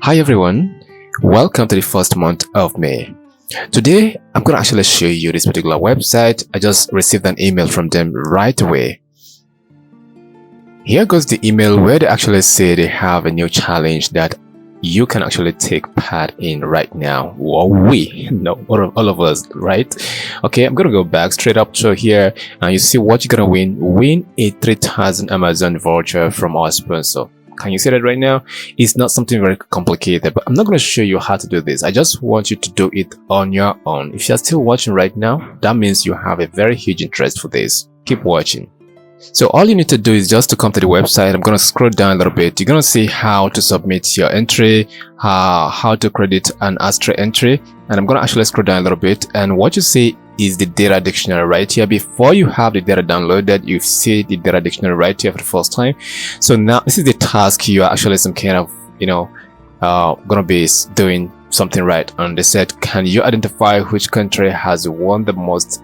Hi everyone, welcome to the first month of May. Today I'm going to actually show you this particular website. I just received an email from them right away. Here goes the email where they actually say they have a new challenge that you can actually take part in right now. Or all of us, right? Okay, I'm gonna go back straight up to here and you see what you're gonna win. Win a 3,000 Amazon voucher from our sponsor. Can you see that right now? It's not something very complicated, but I'm not going to show you how to do this. I just want you to do it on your own. If you're still watching right now, that means you have a very huge interest for this. Keep watching. So all you need to do is just to come to the website. I'm going to scroll down a little bit. You're going to see how to submit your entry, how to credit an Astra entry. And I'm going to actually scroll down a little bit. And what you see is the data dictionary right here. Before you have the data downloaded, you see the data dictionary right here for the first time. So now this is the task you are actually some kind of, gonna be doing something right. And they said, can you identify which country has won the most,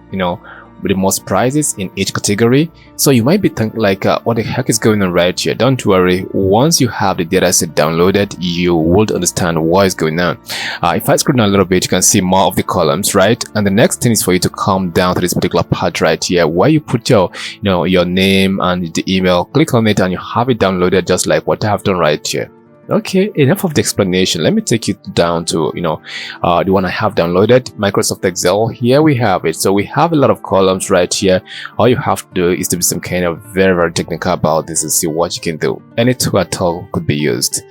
with the most prizes in each category? So you might be thinking like, what the heck is going on right here? Don't worry, once you have the data set downloaded, you would understand what is going on. If I scroll down a little bit, you can see more of the columns, right? And the next thing is for you to come down to this particular part right here where you put your your name and the email. Click on it and you have it downloaded just like what I have done right here. Okay, enough of the explanation. Let me take you down to the one I have downloaded, Microsoft Excel. Here we have it. So we have a lot of columns right here. All you have to do is to be some kind of very technical about this and see what you can do. Any tool at all could be used.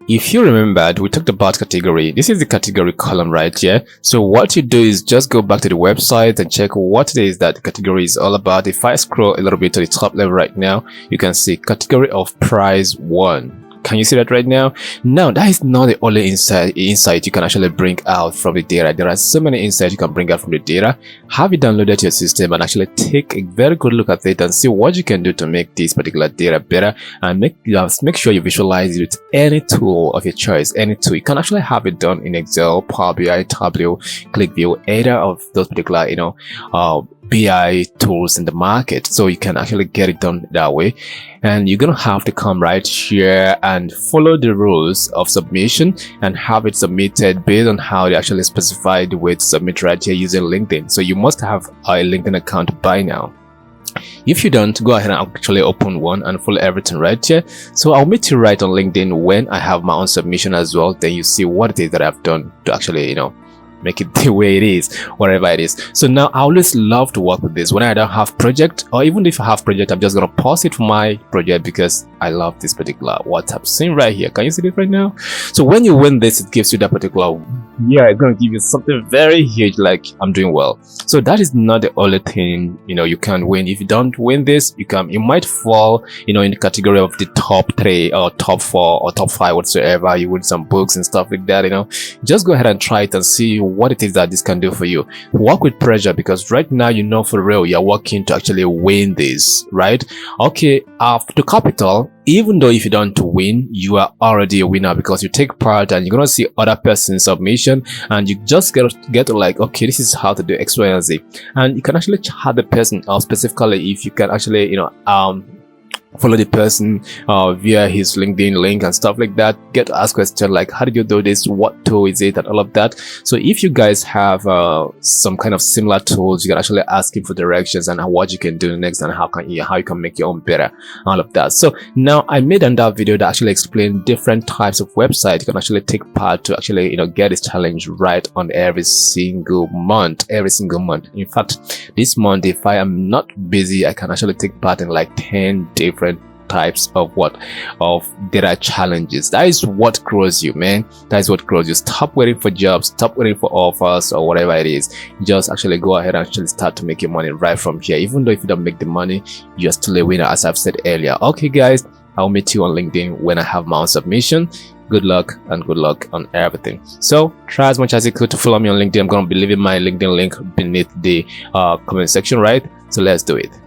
If you remembered, we talked about category. This is the category column right here. So what you do is just go back to the website and check what it is that the category is all about. If I scroll a little bit to the top level right now, you can see category of prize 1. Can you see that right now? Now, that is not the only insight you can actually bring out from the data. There are so many insights you can bring out from the data. Have it downloaded to your system and actually take a very good look at it and see what you can do to make this particular data better, and make sure you visualize it with any tool of your choice. Any tool. You can actually have it done in Excel, Power BI, Tableau, ClickView, either of those particular BI tools in the market. So you can actually get it done that way. And you're gonna have to come right here and follow the rules of submission and have it submitted based on how they actually specified the way to submit right here using LinkedIn. So you must have a LinkedIn account by now. If you don't, go ahead and actually open one and follow everything right here. So I'll meet you right on LinkedIn when I have my own submission as well. Then you see what it is that I've done to actually make it the way it is, whatever it is. So now I always love to work with this when I don't have project, or even if I have project, I'm just gonna pause it for my project because I love this particular what I'm seeing right here. Can you see it right now? So when you win this, it gives you that particular, it's gonna give you something very huge, like I'm doing well. So that is not the only thing you can win. If you don't win this, you might fall in the category of the top 3 or top 4 or top 5 whatsoever. You win some books and stuff like that. Just go ahead and try it and see what it is that this can do for you. Work with pressure, because right now for real you're working to actually win this, right? Okay, to capital, even though if you don't win, you are already a winner because you take part and you're gonna see other person's submission and you just get like, okay, this is how to do X, Y, and Z, and you can actually chat the person out specifically if you can actually follow the person via his LinkedIn link and stuff like that. Get to ask questions like, how did you do this, what tool is it, and all of that. So if you guys have some kind of similar tools, you can actually ask him for directions and what you can do next and how you can make your own better, all of that. So now I made another video that actually explained different types of websites you can actually take part to actually get this challenge right on every single month. In fact, this month, if I am not busy, I can actually take part in like 10 different types of data challenges. That is what grows you, man. That is what grows you. Stop waiting for jobs, stop waiting for offers or whatever it is. Just actually go ahead and actually start to make your money right from here. Even though if you don't make the money, you're still a winner, as I've said earlier. Okay guys, I'll meet you on LinkedIn when I have my own submission. Good luck and good luck on everything. So try as much as you could to follow me on LinkedIn. I'm going to be leaving my LinkedIn link beneath the comment section, right? So let's do it.